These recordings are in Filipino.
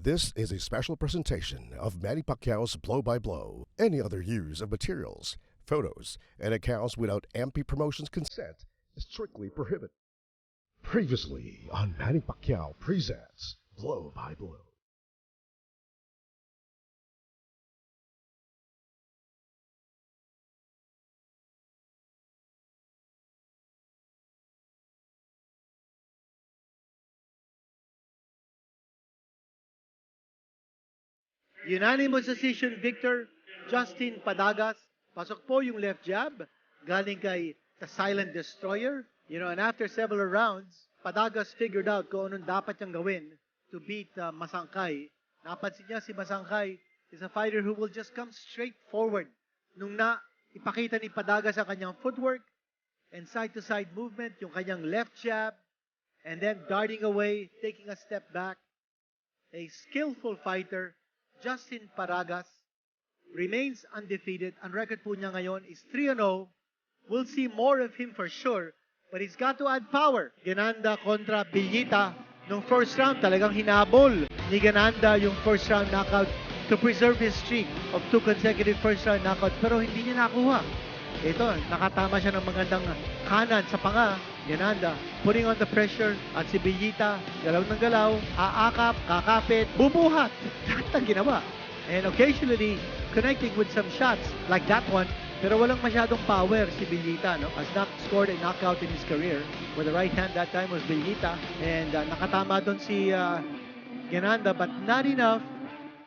This is a special presentation of Manny Pacquiao's Blow by Blow. Any other use of materials, photos, and accounts without MP Promotions' consent is strictly prohibited. Previously on Manny Pacquiao presents Blow by Blow. Unanimous decision victor, Justin Padagas. Pasok po yung left jab. Galing kay the Silent Destroyer. And after several rounds, Padagas figured out kung anong dapat niyang gawin to beat Masangkay. Napansin niya si Masangkay is a fighter who will just come straight forward. Nung ipakita ni Padagas ang kanyang footwork and side-to-side movement, yung kanyang left jab, and then darting away, taking a step back. A skillful fighter, Justin Padagas, remains undefeated. Ang record po niya ngayon is 3-0. We'll see more of him for sure, but he's got to add power. Gananda kontra Villita. Nung first round, talagang hinabol ni Gananda yung first round knockout to preserve his streak of 2 consecutive first round knockouts, pero hindi niya nakuha. Ito, nakatama siya ng magandang kanan sa panga. Gananda, putting on the pressure, at si Villita, galaw ng galaw, aakap, kakapit, bubuhat. Lahat ang ginawa. And occasionally, connecting with some shots like that one, pero walang masyadong power si Villita, no? Has not scored a knockout in his career. With the right hand that time was Villita. And nakatama doon si Gananda, but not enough.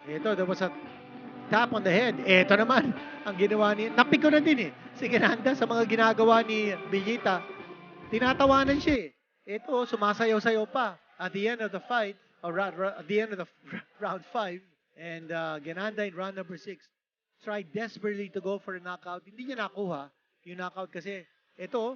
Ito, there was a tap on the head. Ito naman, ang ginawa ni... Napik ko na din si Gananda sa mga ginagawa ni Villita. Tinatawanan siya Ito, sumasayaw-sayaw pa at the end of the fight, or at the end of the round 5. And Gananda in round number 6 tried desperately to go for a knockout. Hindi niya nakuha yung knockout kasi ito,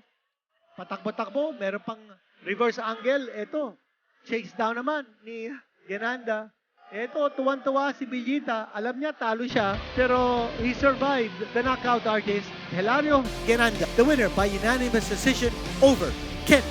patakbo-takbo, meron pang reverse angle. Ito, chase down naman ni Gananda. Ito, tuwan-tuwa si Villita. Alam niya, talo siya. Pero he survived the knockout artist, Hilario Gananda. The winner by unanimous decision over Ken.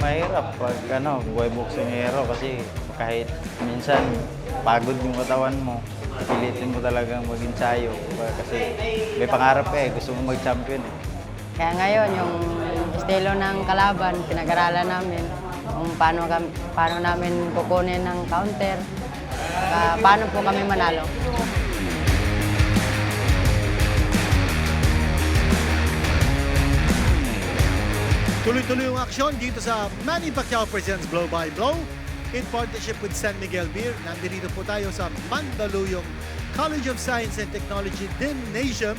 Mahirap pag buhay boksingero kasi kahit minsan pagod yung katawan mo, pilitin mo talagang mag-ensayo kasi may pangarap gusto mo mag-champion Kaya ngayon, yung estilo ng kalaban, pinag-aralan namin kung paano namin kukunin ng counter, paano po kami manalo. Tuloy-tuloy yung aksyon dito sa Manny Pacquiao presents Blow by Blow in partnership with San Miguel Beer. Nandito po tayo sa Mandaluyong College of Science and Technology Gymnasium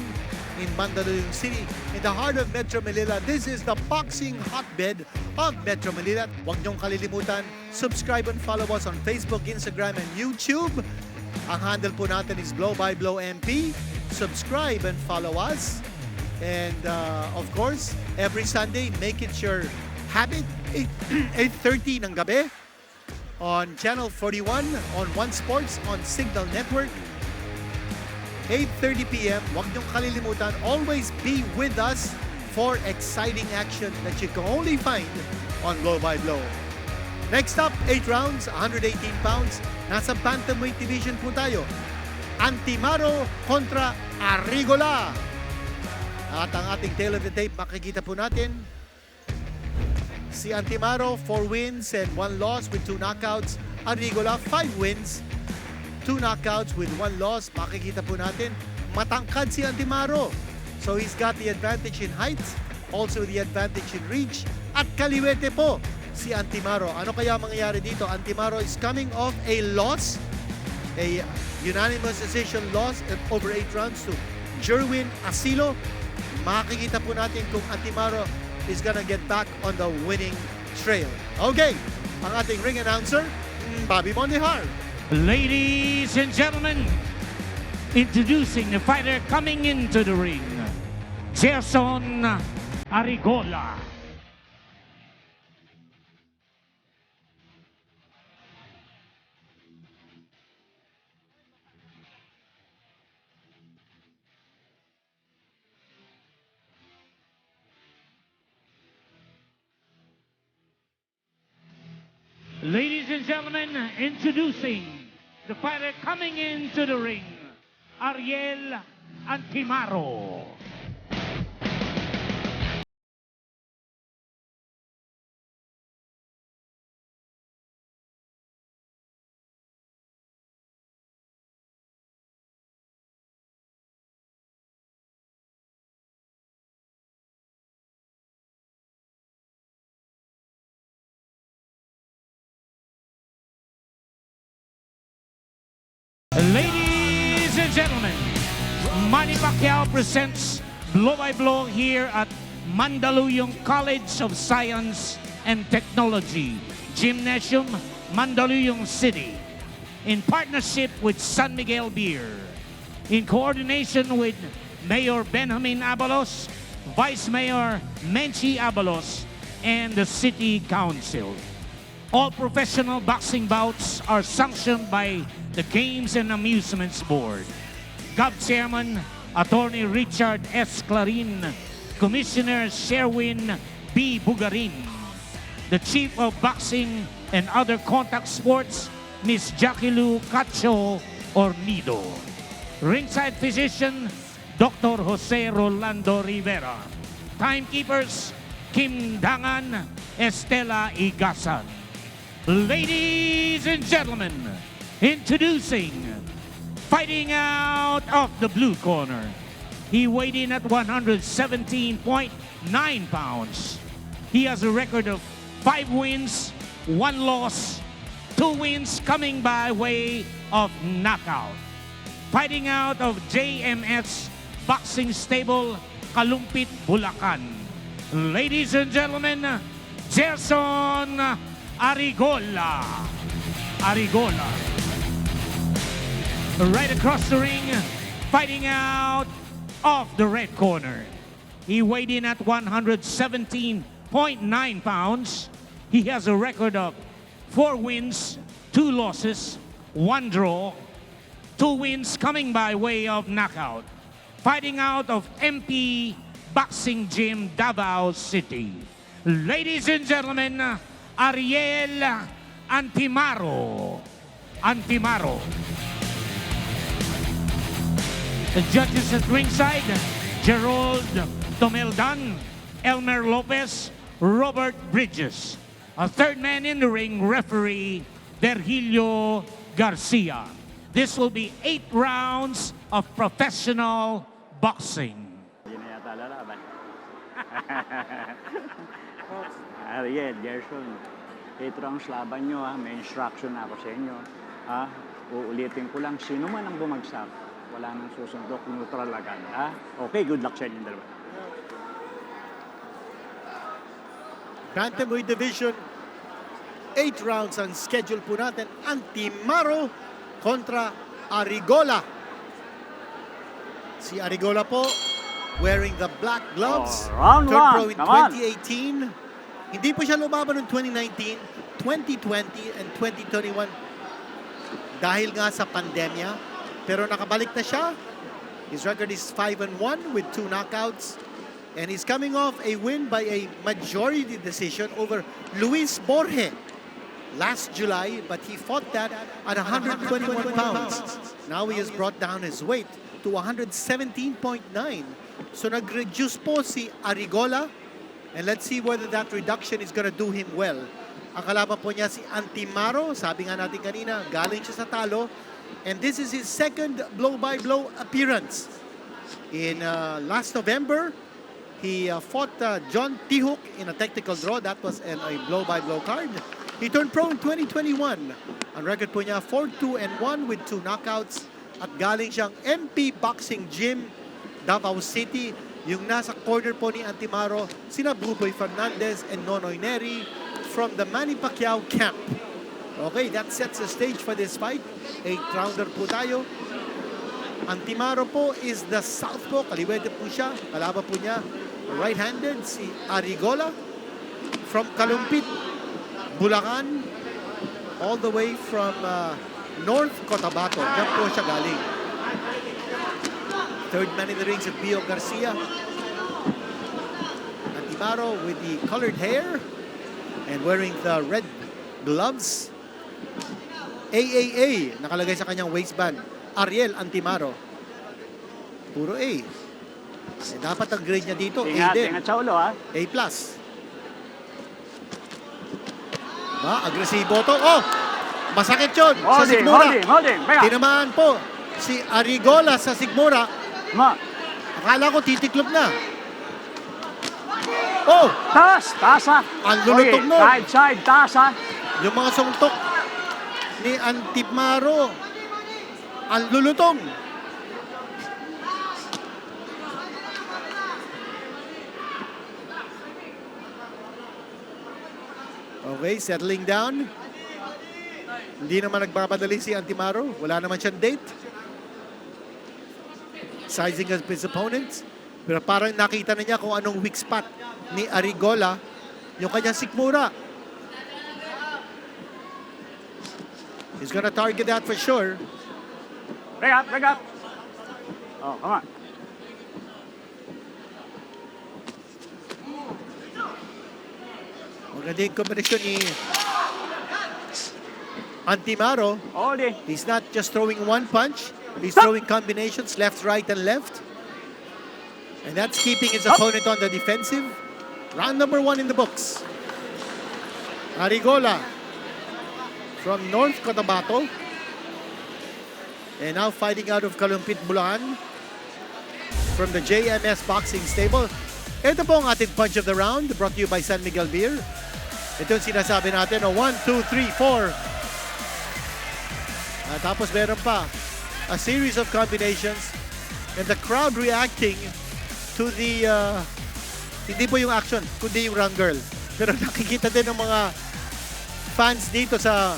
in Mandaluyong City in the heart of Metro Manila. This is the boxing hotbed of Metro Manila. Huwag niyong kalilimutan, subscribe and follow us on Facebook, Instagram, and YouTube. Ang handle po natin is Blow by Blow MP. Subscribe and follow us. And of course, every Sunday, make it your habit, 8:30 ng gabi on Channel 41, on One Sports, on Signal Network. 8:30 p.m. Huwag niyong kalilimutan, always be with us for exciting action that you can only find on Blow by Blow. Next up, 8 rounds, 118 pounds. Nasa Bantamweight Division po tayo. Antimaro kontra Arrigola. At ang ating tail of the tape, makikita po natin si Antimaro, 4 wins and 1 loss with 2 knockouts. Arigola, 5 wins, 2 knockouts with 1 loss. Makikita po natin, matangkad si Antimaro. So he's got the advantage in height, also the advantage in reach. At kaliwete po si Antimaro. Ano kaya mangyayari dito? Antimaro is coming off a loss, a unanimous decision loss over 8 rounds to Jerwin Asilo. Makikita po natin kung Antimaro is gonna get back on the winning trail. Okay, ang ating ring announcer, Bobby Mondejar. Ladies and gentlemen, introducing the fighter coming into the ring, Gerson Arigola. Ladies and gentlemen, introducing the fighter coming into the ring, Ariel Antimaro. Ladies and gentlemen, Manny Pacquiao presents Blow by Blow here at Mandaluyong College of Science and Technology, Gymnasium, Mandaluyong City, in partnership with San Miguel Beer, in coordination with Mayor Benjamin Abalos, Vice Mayor Menchi Abalos, and the City Council. All professional boxing bouts are sanctioned by the Games and Amusements Board. GOV Chairman, Attorney Richard S. Clarin, Commissioner Sherwin B. Bugarin, the Chief of Boxing and Other Contact Sports, Ms. Jackie Lou Cacho Ornido. Ringside Physician, Dr. Jose Rolando Rivera. Timekeepers, Kim Dangan, Estela Igasan. Ladies and gentlemen, introducing, fighting out of the blue corner. He weighed in at 117.9 pounds. He has a record of 5 wins, 1 loss, 2 wins coming by way of knockout. Fighting out of JMS Boxing Stable, Kalumpit, Bulacan. Ladies and gentlemen, Gerson Arigola. Arigola. Right across the ring, fighting out of the red corner. He weighed in at 117.9 pounds. He has a record of 4 wins, 2 losses, 1 draw, 2 wins coming by way of knockout. Fighting out of MP Boxing Gym, Davao City. Ladies and gentlemen, Ariel Antimaro. Antimaro. The judges at ringside, Gerald Tomeldan, Elmer Lopez, Robert Bridges. A third man in the ring, referee Virgilio Garcia. This will be 8 rounds of professional boxing. Hindi na yata lalaban. Ariel, Gerson, 8 rounds laban nyo ha. May instruction ako sa inyo. Ha? Uulitin ko lang, sino man ang bumagsak, wala nang susundok, neutral agad. Ha? Okay, good luck sa inyong dalawa. Bantamweight Division, 8 rounds ang schedule po natin. Antimaro kontra Arigola. Si Arigola po, wearing the black gloves. Round Turned pro 1, in come on. 2018. Hindi po siya lumaban noong 2019, 2020, and 2021 dahil nga sa pandemya. Pero nakabalik na siya. His record is 5-1 with 2 knockouts. And he's coming off a win by a majority decision over Luis Borge last July, but he fought that at 121 pounds. Now he has brought down his weight to 117.9 So nag-reduce po si Arigola. And let's see whether that reduction is gonna do him well. Ang kalaban po niya si Antimaro. Sabi nga natin kanina, galing siya sa talo. And this is his second blow-by-blow appearance. In last November, he fought John Tihuk in a technical draw. That was a blow-by-blow card. He turned pro in 2021. Ang record po niya, 4-2-1 with 2 knockouts. At galing siyang MP Boxing Gym, Davao City. Yung nasa corner po ni Antimaro, sina Buboy Fernandez and Nonoy Neri from the Manny Pacquiao camp. Okay, that sets the stage for this fight. 8-rounder po tayo. Antimaro po is the southpaw. Kaliwete po siya. Kalaban po niya, right-handed, si Arigola from Kalumpit, Bulacan, all the way from North Cotabato. Diyan po siya galing. Third man in the ring is Bio Garcia. Antimaro with the colored hair and wearing the red gloves. AAA nakalagay sa kanyang waistband. Ariel Antimaro. Puro A. Eh, dapat ang grade niya dito, A din. Ingat sa ulo, ha? A+. Agresibo to. Oh! Masakit yun sa Sigmura. Holding. Beka. Tinamaan po si Arigola sa Sigmura. Akala ko titiklop na. Oh! Taas ha. Ang lulutog mo. Side, taas ha. Yung mga sungtok ni Antimaro. Ang lulutong. Okay, settling down. Hindi naman nagpapadali si Antimaro. Wala naman siyang date. Sizing of his opponents. Pero parang nakita na niya kung anong weak spot ni Arigola, yung kanyang sikmura. He's gonna target that for sure. Break up. Oh, come on. Maganda yung kombinasyon ni Antimaro. Holding. He's not just throwing one punch. He's throwing combinations, left, right, and left. And that's keeping his opponent on the defensive. Round number 1 in the books. Arigola from North Cotabato. And now fighting out of Kalumpit, Bulacan. From the JMS Boxing Stable. Ito po ang ating punch of the round, brought to you by San Miguel Beer. Ito yung sinasabi natin, 1, 2, 3, 4. Tapos meron pa a series of combinations and the crowd reacting to the hindi po yung action, kundi yung round girl. Pero nakikita din ng mga fans dito sa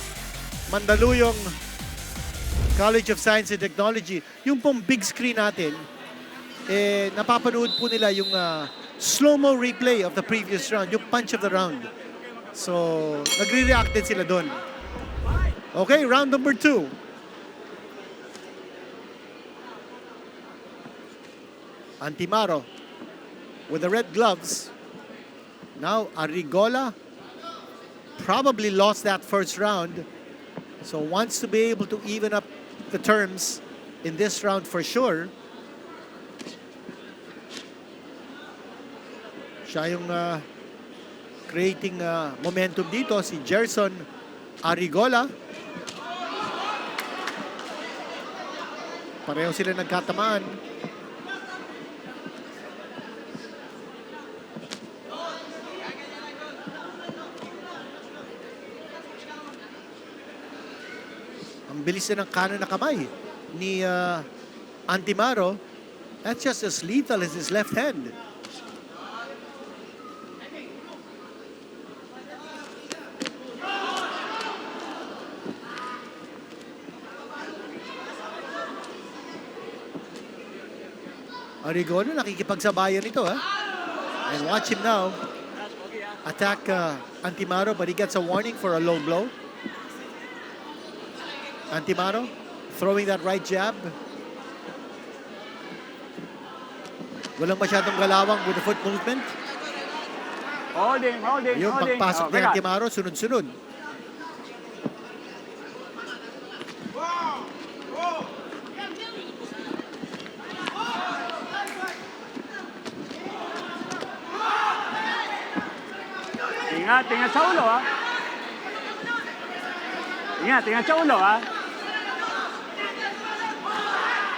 Mandaluyong College of Science and Technology, yung pong big screen natin, napapanood po nila yung slow-mo replay of the previous round, yung punch of the round. So, nagre-react din sila doon. Okay, round number 2. Antimaro with the red gloves. Now Arigola probably lost that first round, so wants to be able to even up the terms in this round for sure. Siya yung creating momentum dito, si Gerson Arigola. Pareho sila nagkatamaan. Bilis na ng kanan na kamay ni Antimaro. That's just as lethal as his left hand. Arigola nakikipagsabayan ito, ha? And watch him now attack Antimaro, but he gets a warning for a low blow. Antimaro throwing that right jab. Walang masyadong galawang with the foot movement. Holding. Yung pagpasok ni Antimaro, sunod-sunod. Ingat sa ulo, ha? Ingat sa ulo, ha?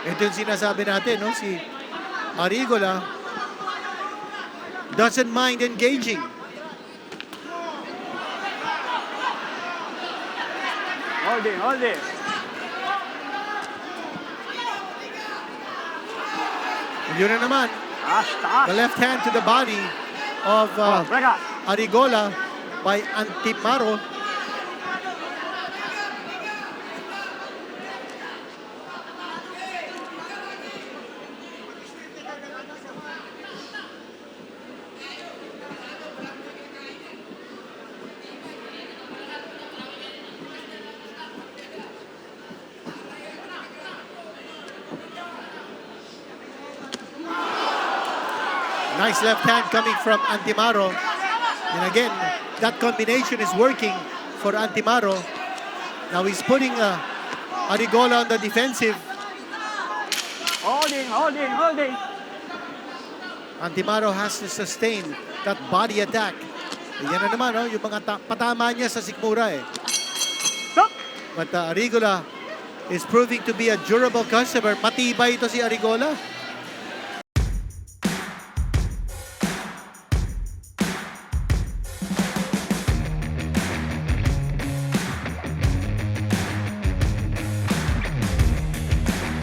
Ito yung sinasabi natin, no? Si Arigola doesn't mind engaging. Hold it. Yun na naman, Taas. the left hand to the body of Braga. Arigola by Antimaro. Nice left hand coming from Antimaro. And again, that combination is working for Antimaro. Now he's putting Arigola on the defensive. Holding. Antimaro has to sustain that body attack. Yan na naman, yung mga patama niya sa sikmura eh. Stop. But Arigola is proving to be a durable customer. Matibay ito si Arigola.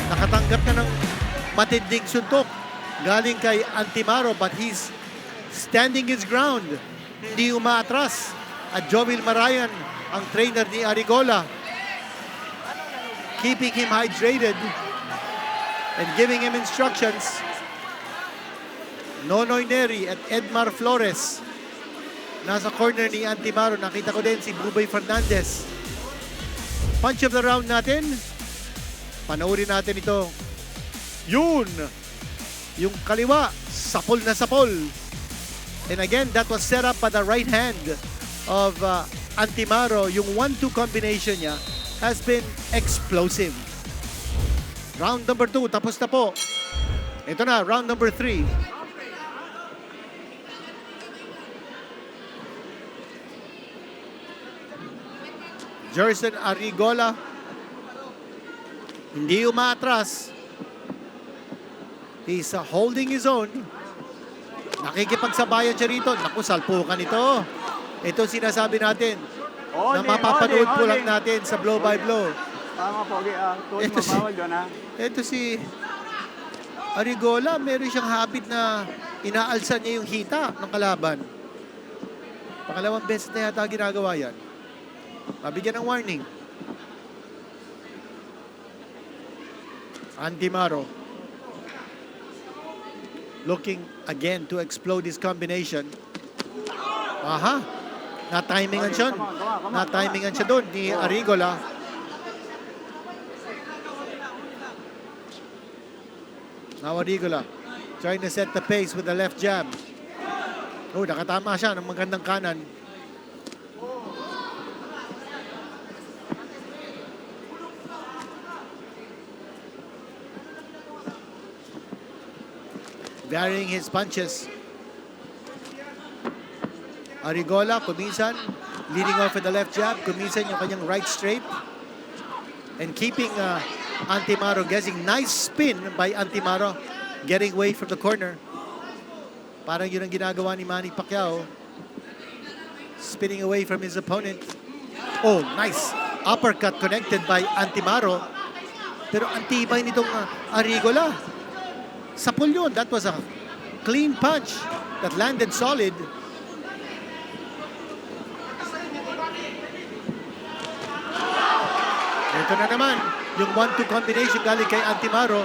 Nakatanggap na ng matinding suntok galing kay Antimaro, but he's standing his ground. Hindi umaatras. At Joel Marayan, ang trainer ni Arigola, keeping him hydrated and giving him instructions. Nonoy Neri at Edmar Flores nasa corner ni Antimaro. Nakita ko din si Bubay Fernandez. Punch of the round natin. Panoorin natin ito. Yun! Yung kaliwa, sapol na sapol. And again, that was set up by the right hand of Antimaro. Yung 1-2 combination niya has been explosive. Round number 2, tapos na po. Ito na, round number 3. Jerson Arigola, hindi umaatras. He's holding his own. Nakikipagsabayan siya rito. Naku, salpukan ito. Ito sinasabi natin na mapapanood po lang natin sa blow by blow. Tama, Pogi. Ito si- Bawal yun, ha? Ito si Arigola, meron siyang habit na inaalsa niya yung hita ng kalaban. Pangalawang beses na yata ginagawa yan. Mabigyan ng warning. Antimaro looking again to explode his combination. Aha! Na-timingan siya. Na-timingan siya doon ni Arigola. Now Arigola trying to set the pace with the left jab. Oh, nakatama siya ng magandang kanan. Varying his punches. Arigola, kuminsan, leading off with the left jab. Kuminsan yung kanyang right straight. And keeping Antimaro guessing. Nice spin by Antimaro. Getting away from the corner. Parang yun ang ginagawa ni Manny Pacquiao. Spinning away from his opponent. Oh, nice. Uppercut connected by Antimaro. Pero antibay nitong Arigola. Sapul yun. That was a clean punch that landed solid. Ito na naman, yung 1-2 combination galing kay Antimaro.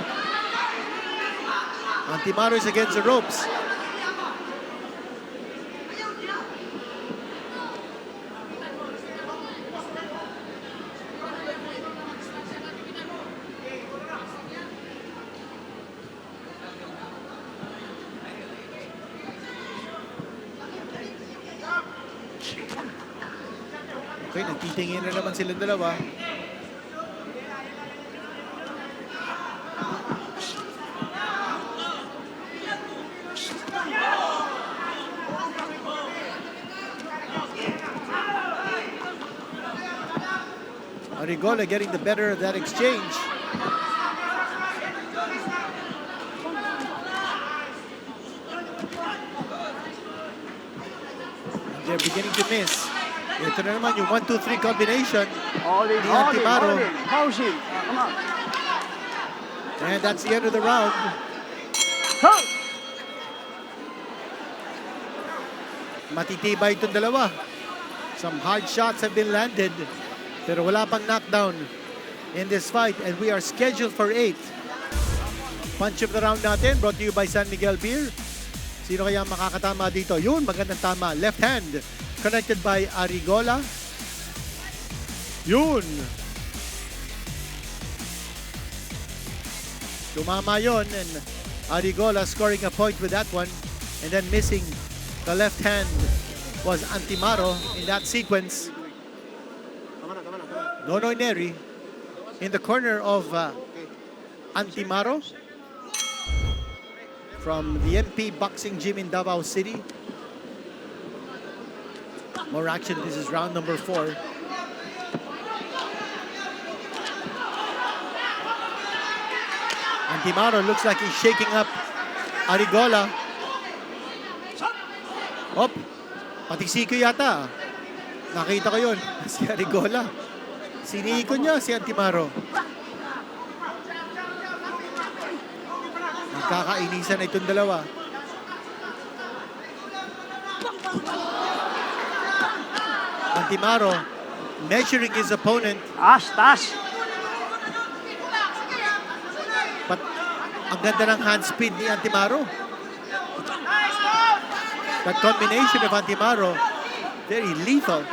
Antimaro is against the ropes. Okay, nagtitingin na naman silang dalawa. Arigola getting the better of that exchange. And they're beginning to miss. Ito na naman yung 1-2-3 combination All in, ni all in, Antimaro. all in. Housing. Come on. And that's the end of the round. Ho! Matitibay itong dalawa. Some hard shots have been landed, pero wala pang knockdown in this fight, and we are scheduled for 8. Punch of the round natin, brought to you by San Miguel Beer. Sino kaya makakatama dito? Yun, magandang tama. Left hand, connected by Arigola. Yun. Tumama yun, and Arigola scoring a point with that one, and then missing the left hand was Antimaro in that sequence. Nonoy Neri in the corner of Antimaro from the MP Boxing Gym in Davao City. More action. This is round number 4. Antimaro looks like he's shaking up Arigola. Op, pati siko yata. Nakita ko yun. Si Arigola. Siniko niya si Antimaro. Nagkakainisan na itong dalawa. Antimaro measuring his opponent. Taas. But ang ganda ng hand speed ni Antimaro. That combination of Antimaro, very lethal.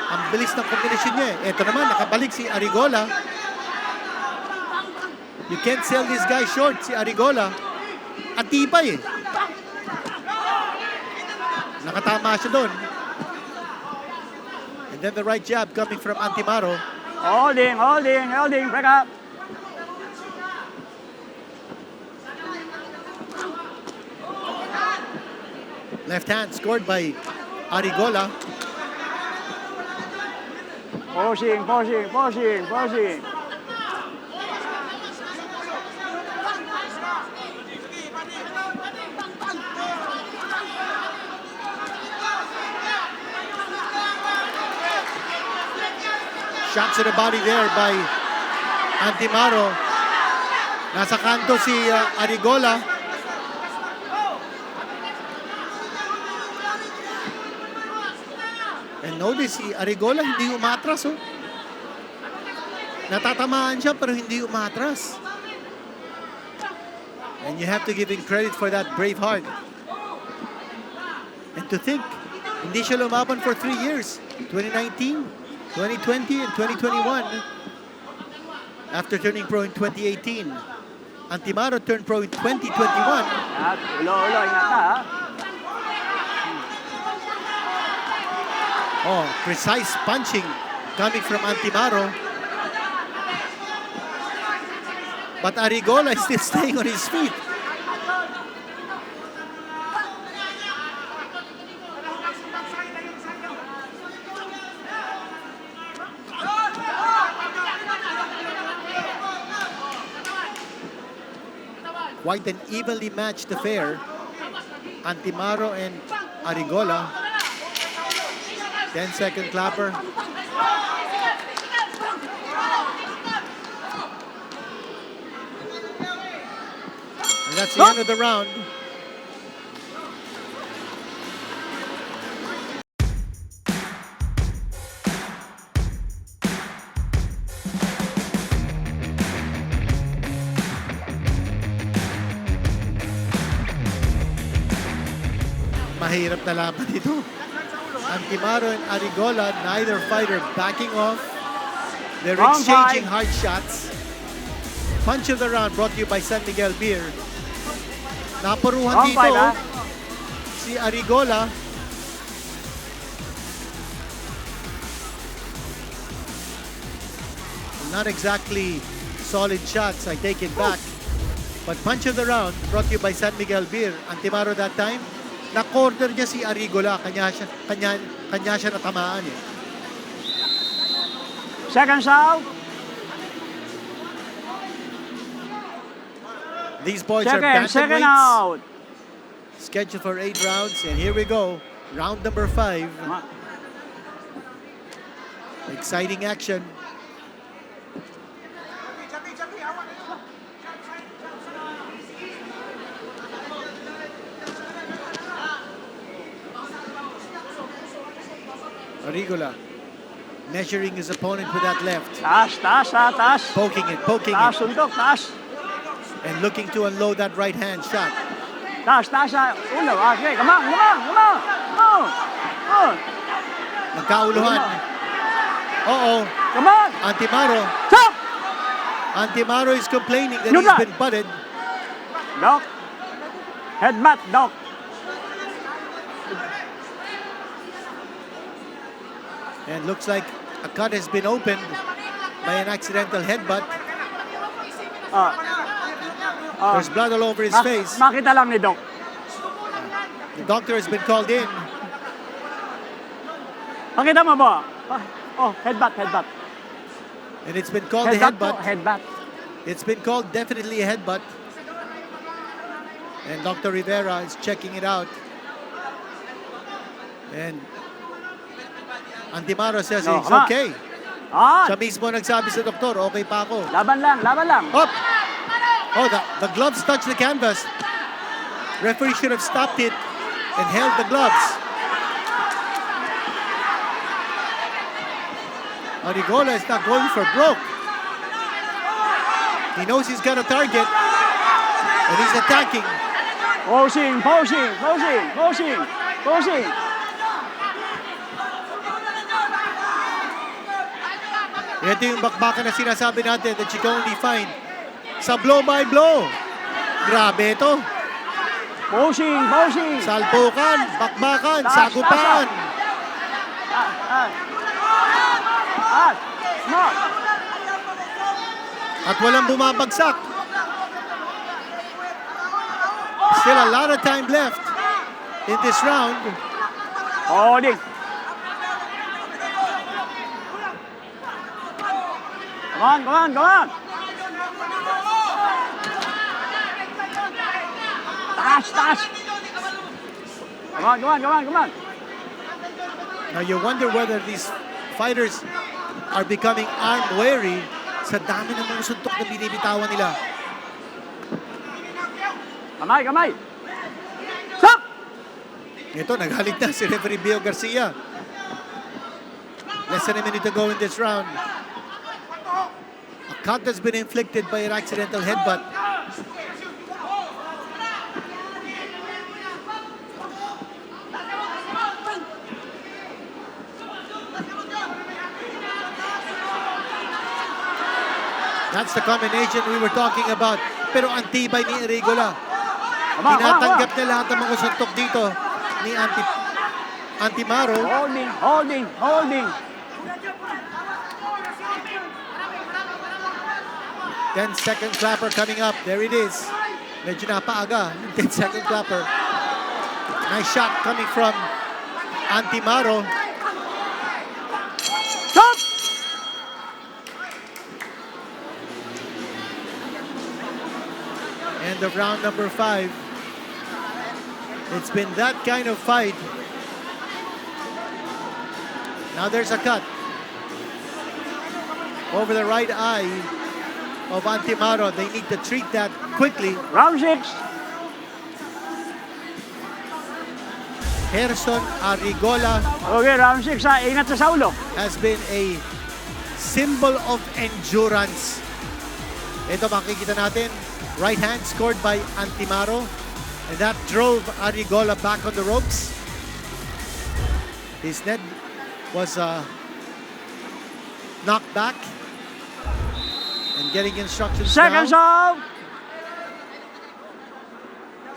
Ang bilis ng combination niya. Ito naman, nakabalik si Arigola. You can't sell this guy short, si Arigola. At tibay eh. Nakatama siya doon. And then the right jab coming from Antimaro. Holding. Break up. Left hand scored by Arigola. Posing. Shots to the body there by Antimaro. Nasa kanto si Arigola. And notice si Arigola hindi umatras. Oh. Natatamaan siya pero hindi umatras. And you have to give him credit for that brave heart. And to think, hindi siya lumaban for 3 years. 2019, 2020, and 2021. After turning pro in 2018. Antimaro turned pro in 2021. Ulo, ingat ka ha. Oh, precise punching coming from Antimaro. But Arigola is still staying on his feet. Quite an evenly matched affair. Antimaro and Arigola. 10-second clapper. And that's the end of the round. Mahirap na laban ito. Antimaro and Arigola, neither fighter backing off. They're Wrong exchanging fight. hard shots. Punch of the round brought to you by San Miguel Beer. Naparuhan Wrong dito fight, ha? si Arigola. Not exactly solid shots, I take it back. But punch of the round brought to you by San Miguel Beer. Antimaro that time, na-corner niya si Arigola, kanya siya natamaan eh. Seconds out. These boys are Second bantamweights, out. scheduled for 8 rounds, and here we go. Round number 5. Exciting action. Arigola measuring his opponent with that left, Taas, taas, ha, taas. poking Taas, it, suntok, taas. and looking to unload that right hand shot. Taas, taas, ha. Ulo, okay. Come on, come on, come on. Oh. Nagkauluhan. Uh-oh. Come on. Antimaro. Stop. Antimaro is complaining that You he's got- been butted. Doc. Headbutt, Doc. And looks like a cut has been opened by an accidental headbutt. There's blood all over his face. Makita lang ni Doc. The doctor has been called in. Makita mo ba? Oh, headbutt, headbutt. And it's been called a Headbutt po, headbutt. headbutt. It's been called definitely a headbutt. And Dr. Rivera is checking it out. And Antimaro says No, it's come on. okay. Ah, Siya mismo nagsabi sa doktor, okay pa ako. laban lang, laban lang. Up! Oh, the gloves touched the canvas. Referee should have stopped it and held the gloves. Arigola is not going for broke. He knows he's got a target and he's attacking. Posing, posing, posing, posing, posing. Ito yung bakbakan na sinasabi natin that you can only find sa blow by blow. Grabe ito. Posing, posing. Salpukan, bakbakan, Taas, sagupan. Ah, no. At walang bumabagsak. Still a lot of time left in this round. Holding. Come on, come on, come on. Taas, taas. Come on, come on, come on, come on. Now you wonder whether these fighters are becoming arm weary sa dami ng mga suntok na binibitawan nila. Kamay, kamay. Stop! Ito, naghalit na si referee Bio Garcia. Less than a minute to go in this round. A cut has been inflicted by an accidental headbutt. That's the combination we were talking about. Pero ang tibay ni Arigola. Tinatanggap na lahat ng mga suntok dito ni Antimaro. Holding, holding, holding. 10-second clapper coming up. There it is. Medyo napaaga. 10-second clapper. Nice shot coming from Antimaro. Stop! End of round number 5. It's been that kind of fight. Now there's a cut over the right eye of Antimaro. They need to treat that quickly. Round 6. Gerson Arigola Okay, round 6 ha. Ingat sa ulo. has been a symbol of endurance. Ito makikita natin. Right hand scored by Antimaro. And that drove Arigola back on the ropes. His neck was knocked back. And getting instructions Seconds now. out.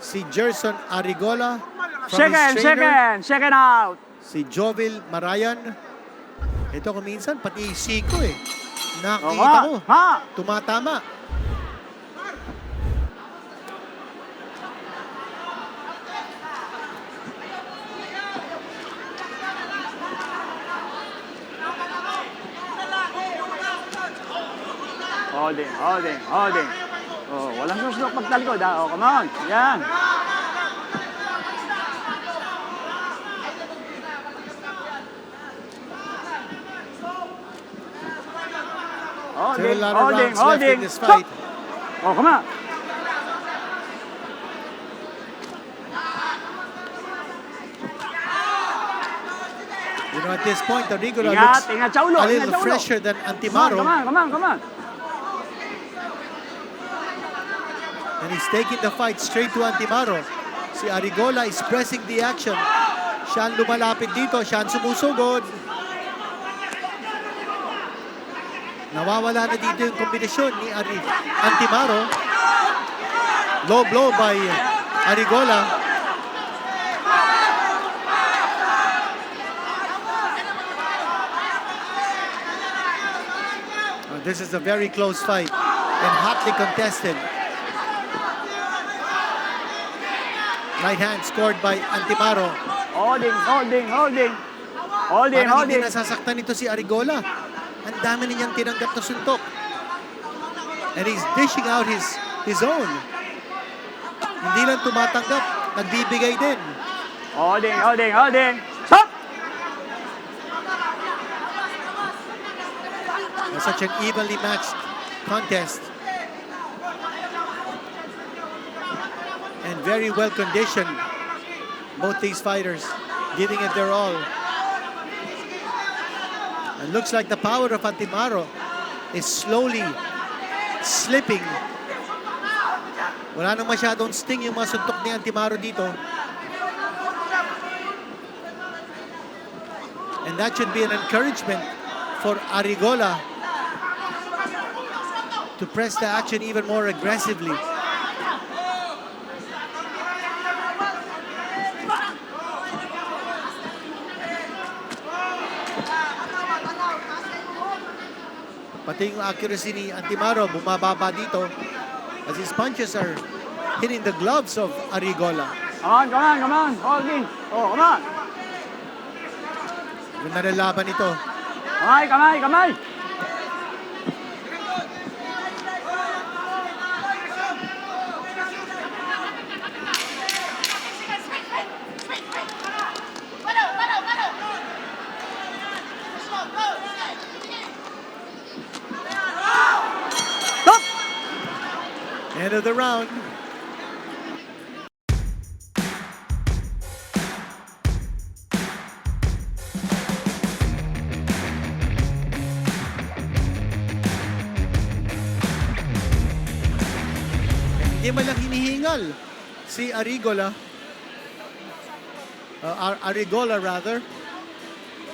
Si Gerson Arigola from his trainer. Second out. Si Jovil Marayan. Ito kung minsan, pati Siko eh. Nakita Ha? ko. Ha? Tumatama. Holding. Oh, walang susundok pagtalikod, ha? Oh, come on. Yan. There are a lot of rounds left in this fight. Oh, come on. You know, at this point, Arigola Ingat sa ulo. looks a Ingat little sa ulo. fresher than Come Antimaro. on. And he's taking the fight straight to Antimaro. Si Arigola is pressing the action. Siya ang lumalapit dito. Siya ang sumusugod. Nawawala na dito yung kombinasyon ni Antimaro. Low blow by Arigola. This is a very close fight and hotly contested. Right hand scored by Antimaro. Holding. Parang hindi nasasaktan ito si Arigola. Ang dami niyang tinanggap na suntok. And he's dishing out his own. Hindi lang tumatanggap, nagbibigay din. Holding. Stop! Such an evenly matched contest. And very well conditioned. Both these fighters giving it their all. It looks like the power of Antimaro is slowly slipping. Wala nang masyadong sting yung mga suntok ni Antimaro dito. And that should be an encouragement for Arigola to press the action even more aggressively. Pati yung accuracy ni Antimaro bumababa dito as his punches are hitting the gloves of Arigola. Come on. Holding. Oh, come on. Yung nalalaban ito. Kamay. End of the round. Hindi man lang hinihingal si Arigola. Arigola rather.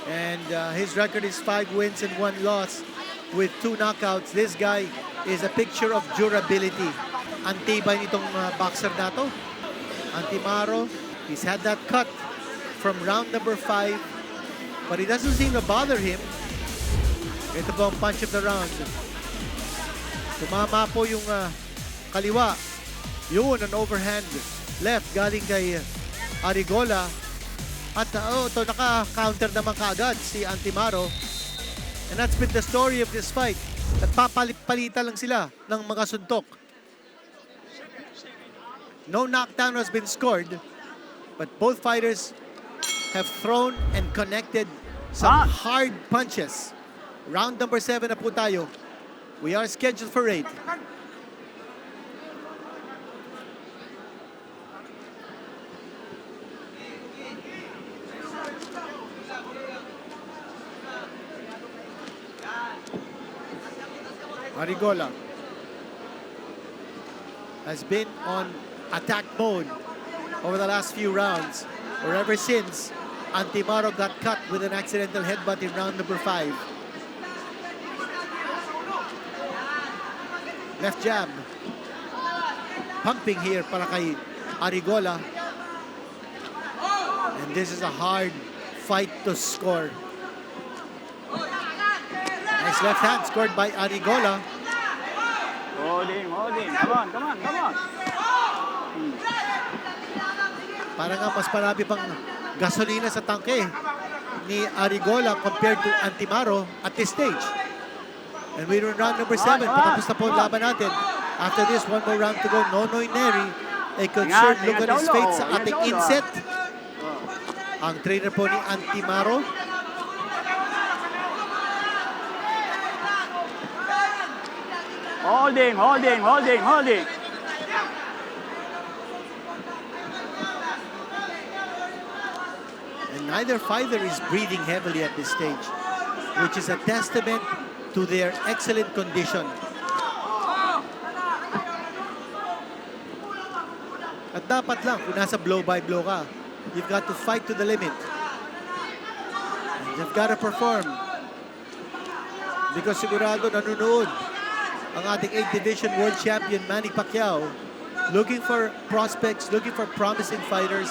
And his record is 5 wins and 1 loss with 2 knockouts. This guy is a picture of durability. Antibay nitong boxer na to. Antimaro, he's had that cut from round number 5, but it doesn't seem to bother him. Ito po ang punch of the round. Tumama po yung kaliwa. Yun, an overhand left galing kay Arigola. At ito, naka-counter naman kaagad si Antimaro. And that's been the story of this fight. Nagpapalit-palitan lang sila ng mga suntok. No knockdown has been scored, but both fighters have thrown and connected some hard punches. Round number 7 na po tayo. We are scheduled for 8. Arigola has been on attack mode over the last few rounds, or ever since Antimaro got cut with an accidental headbutt in round number 5. Left jab. Pumping here para kay Arigola. And this is a hard fight to score. Nice left hand scored by Arigola. Holding. Come on. Para nga mas marami pang gasolina sa tangke ni Arigola compared to Antimaro at this stage. And we're in round number 7. Patapos na po ang laban natin. After this, one more round to go. Nonoy Neri, a concerned look on his face sa ating inset. Ang trainer po ni Antimaro. Holding. And neither fighter is breathing heavily at this stage, which is a testament to their excellent condition. At dapat lang, kung nasa blow-by-blow ka, you've got to fight to the limit. And you've got to perform. Because sigurado nanonood ang ating 8th Division World Champion Manny Pacquiao, looking for prospects, looking for promising fighters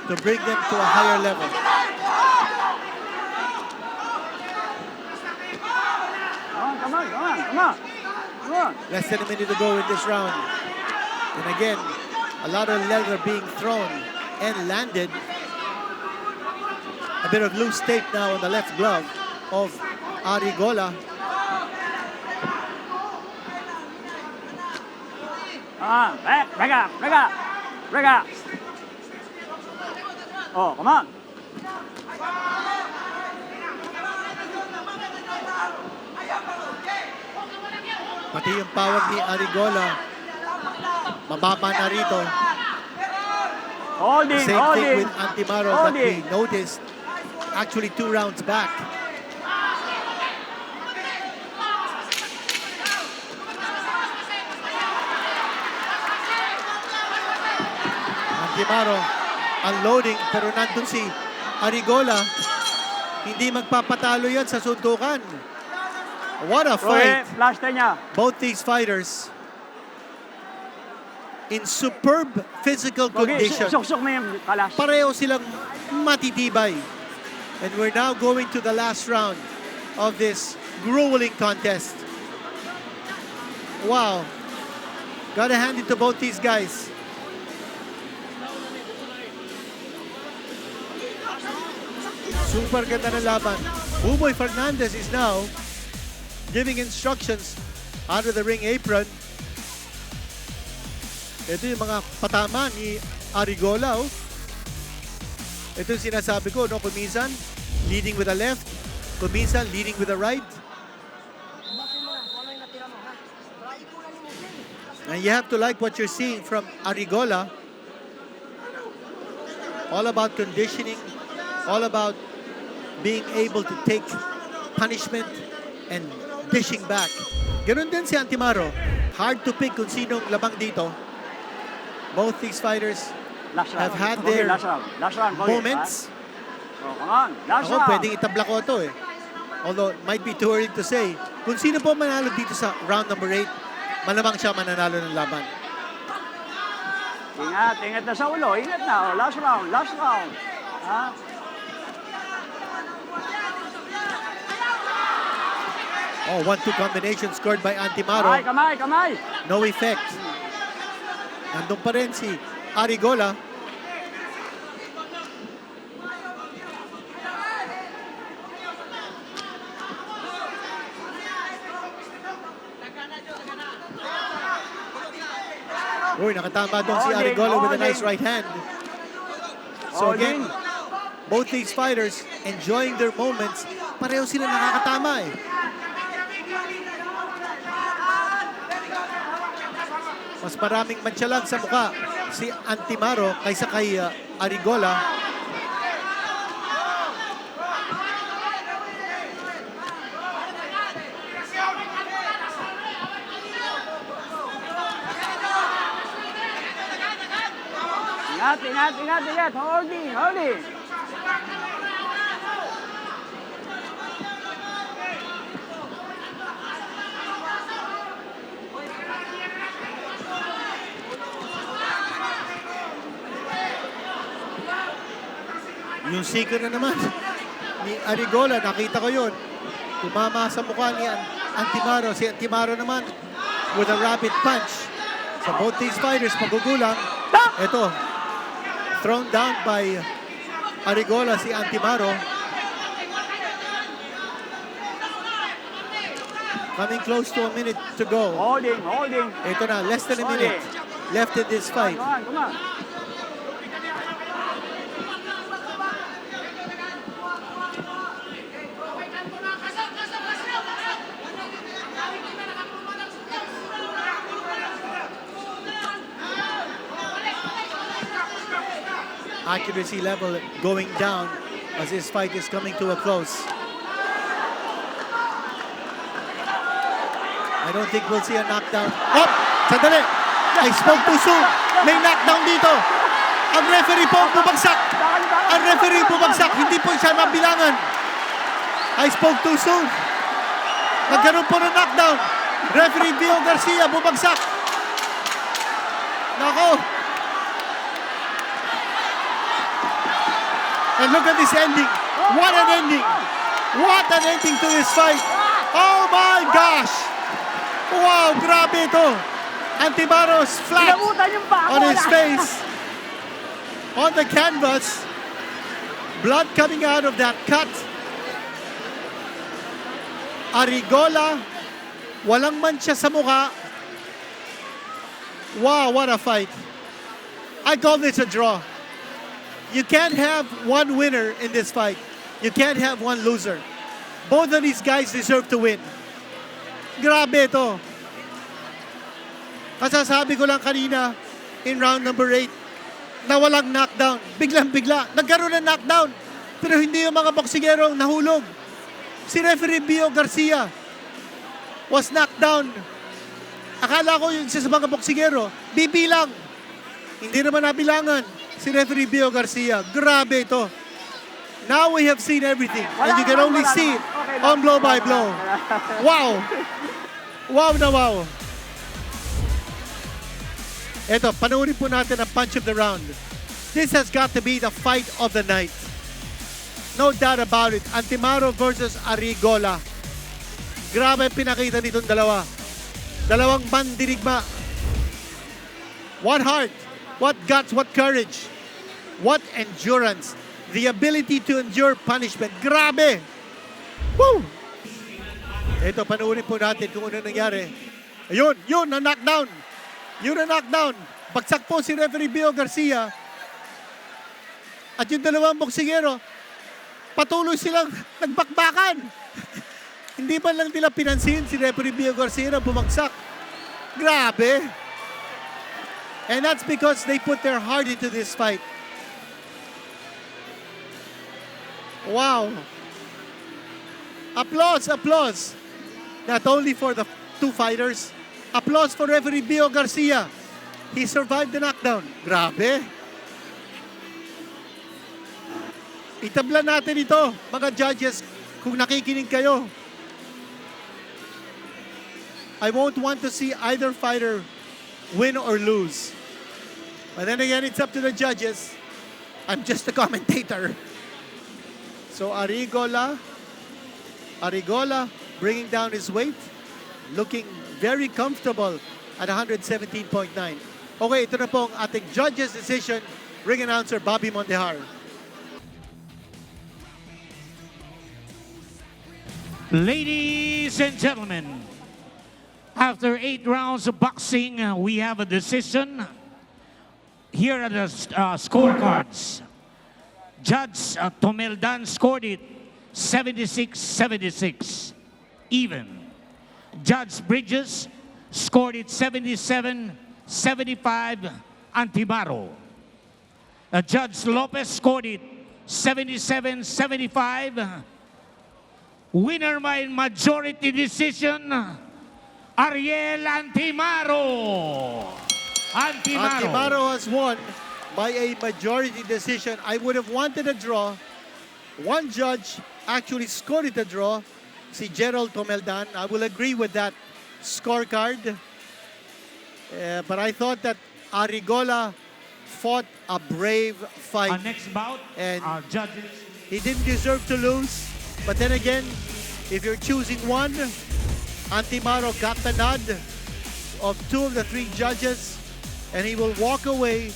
to bring them to a higher level. Come on. Less than a minute to go in this round. And again, a lot of leather being thrown and landed. A bit of loose tape now on the left glove of Arigola. Break up. Oh, come on. Pati yung power ni Arigola, mababa na rito. Same thing with Antimaro that we noticed actually 2 rounds back. Antimaro unloading, pero nandun si Arigola. Hindi magpapatalo yan sa suntukan. What a fight. Both these fighters in superb physical condition. Pareho silang matitibay. And we're now going to the last round of this grueling contest. Wow. Gotta hand it to both these guys. Super ganda ng laban. Buboy Fernandez is now giving instructions out of the ring apron. Ito yung mga patama ni Arigola. Oh. Ito yung sinasabi ko, no? Kuminsan, leading with the left. Kuminsan, leading with the right. And you have to like what you're seeing from Arigola. All about conditioning. All about being able to take punishment and dishing back. Ganun din si Antimaro. Hard to pick kung sinong labang dito. Both these fighters have had their moments. Ako, pwedeng itabla ko ito eh. Although, it might be too early to say. Kung sino po manalo dito sa round number 8, malamang siya mananalo ng laban. Ingat na sa ulo. Ingat na. Oh, last round. Ha? Oh, 1-2 combination scored by Antimaro. Kamay. No effect. Nandun pa rin si Arigola. Uy, nakatama doon si Arigola with a nice right hand. So again, both these fighters enjoying their moments. Pareho sila nakakatama eh. Mas maraming mantsalag sa mukha si Antimaro kaysa kay Arigola. Ingat. Holding. Yung seeker na naman ni Arigola, nakita ko yun. Tumama sa mukha ni Antimaro. Si Antimaro naman with a rapid punch. So both these fighters, magugulang. Ito, thrown down by Arigola si Antimaro. Coming close to a minute to go. Holding, holding. Ito na, less than a minute left in this fight. Come on, come on. Accuracy level going down as this fight is coming to a close. I don't think we'll see a knockdown. Oh! Sandali! I spoke too soon! May knockdown dito! Ang referee po bumagsak! Ang referee bumagsak! Hindi po siya nabilangan! I spoke too soon! Nagkaroon po ng knockdown! Referee Bio Garcia bumagsak! Nako! And look at this ending. What an ending. What an ending to this fight. Oh my gosh. Wow, grabe ito. Antimaro's flat on his face. On the canvas. Blood coming out of that cut. Arigola, walang mancha sa mukha. Wow, what a fight. I call this a draw. You can't have one winner in this fight. You can't have one loser. Both of these guys deserve to win. Grabe ito. Kasasabi ko lang kanina in round number 8 na walang knockdown. Biglang-bigla. Nagkaroon ng knockdown. Pero hindi yung mga boksingero ang nahulog. Si referee Bio Garcia was knocked down. Akala ko yung isa sa mga boksingero, bibilang. Hindi naman nabilangan. Si referee Bio Garcia, grabe ito. Now we have seen everything. And you can only see it on blow by blow. Wow! Wow na wow. Ito, panoorin po natin ang punch of the round. This has got to be the fight of the night. No doubt about it. Antimaro versus Arigola. Grabe ang pinakita nitong dalawa. Dalawang mandirigma. What heart, what guts, what courage. What endurance. The ability to endure punishment. Grabe! Woo! Ito, panoorin po natin kung ano nangyari. Ayun, yun, na-knockdown. Yun, na-knockdown. Bagsak po si referee Bio Garcia. At yung dalawang boksingero, patuloy silang nagbakbakan. Hindi man lang nila pinansin si referee Bio Garcia na bumagsak. Grabe! And that's because they put their heart into this fight. Wow. Applause, applause. Not only for the two fighters, applause for referee Bio Garcia. He survived the knockdown. Grabe. Itabla natin ito, mga judges, kung nakikinig kayo. I won't want to see either fighter win or lose. But then again, it's up to the judges. I'm just a commentator. So Arigola bringing down his weight, looking very comfortable at 117.9. Okay, ito na po ang ating judge's decision. Ring announcer Bobby Mondejar. Ladies and gentlemen, after 8 rounds of boxing, we have a decision. Here are the scorecards. Judge Tomeldan scored it 76-76, even. Judge Bridges scored it 77-75, Antimaro. Judge Lopez scored it 77-75. Winner by majority decision, Ariel Antimaro. Antimaro has won by a majority decision. I would have wanted a draw. One judge actually scored it a draw, si Gerald Tomeldan. I will agree with that scorecard. But I thought that Arigola fought a brave fight. Our next bout, And our judges. he didn't deserve to lose. But then again, if you're choosing one, Antimaro got the nod of 2 of the 3 judges, and he will walk away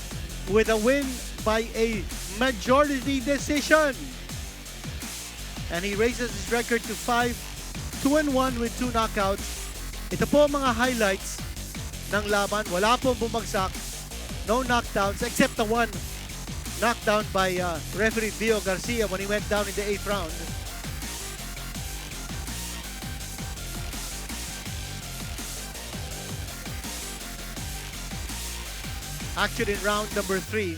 with a win by a majority decision. And he raises his record to 5 2-1 with 2 knockouts. Ito po ang mga highlights ng laban. Wala pong bumagsak. No knockdowns except the one knockdown by referee Vio Garcia when he went down in the 8th round. Action in round number 3.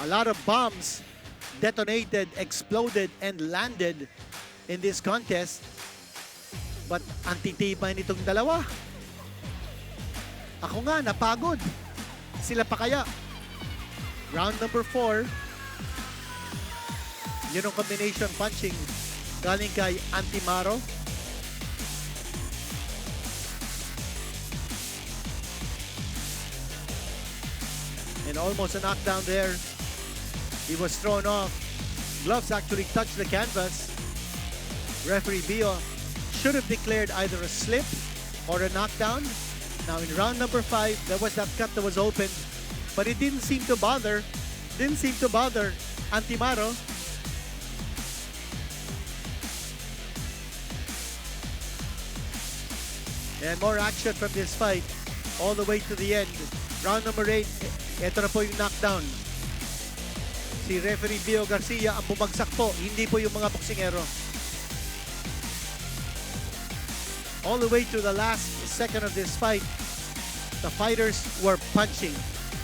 A lot of bombs detonated, exploded, and landed in this contest. But ang titibay nitong dalawa. Ako nga, napagod. Sila pa kaya? Round number 4. Yun ang combination punching galing kay Antimaro. And almost a knockdown there. He was thrown off. Gloves actually touched the canvas. Referee Bio should have declared either a slip or a knockdown. Now in round number 5, there was that cut that was opened, but it didn't seem to bother. Antimaro. And more action from this fight all the way to the end. Round number 8, ito na po yung knockdown. Si referee Vio Garcia ang bumagsak po, hindi po yung mga boksingero. All the way to the last second of this fight, the fighters were punching,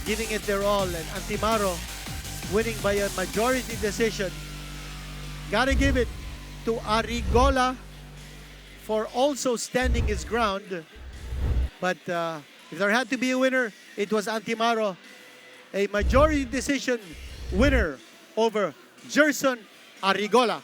giving it their all, and Antimaro winning by a majority decision. Gotta give it to Arrigola for also standing his ground. But if there had to be a winner, it was Antimaro. A majority decision winner over Gerson Arrigola.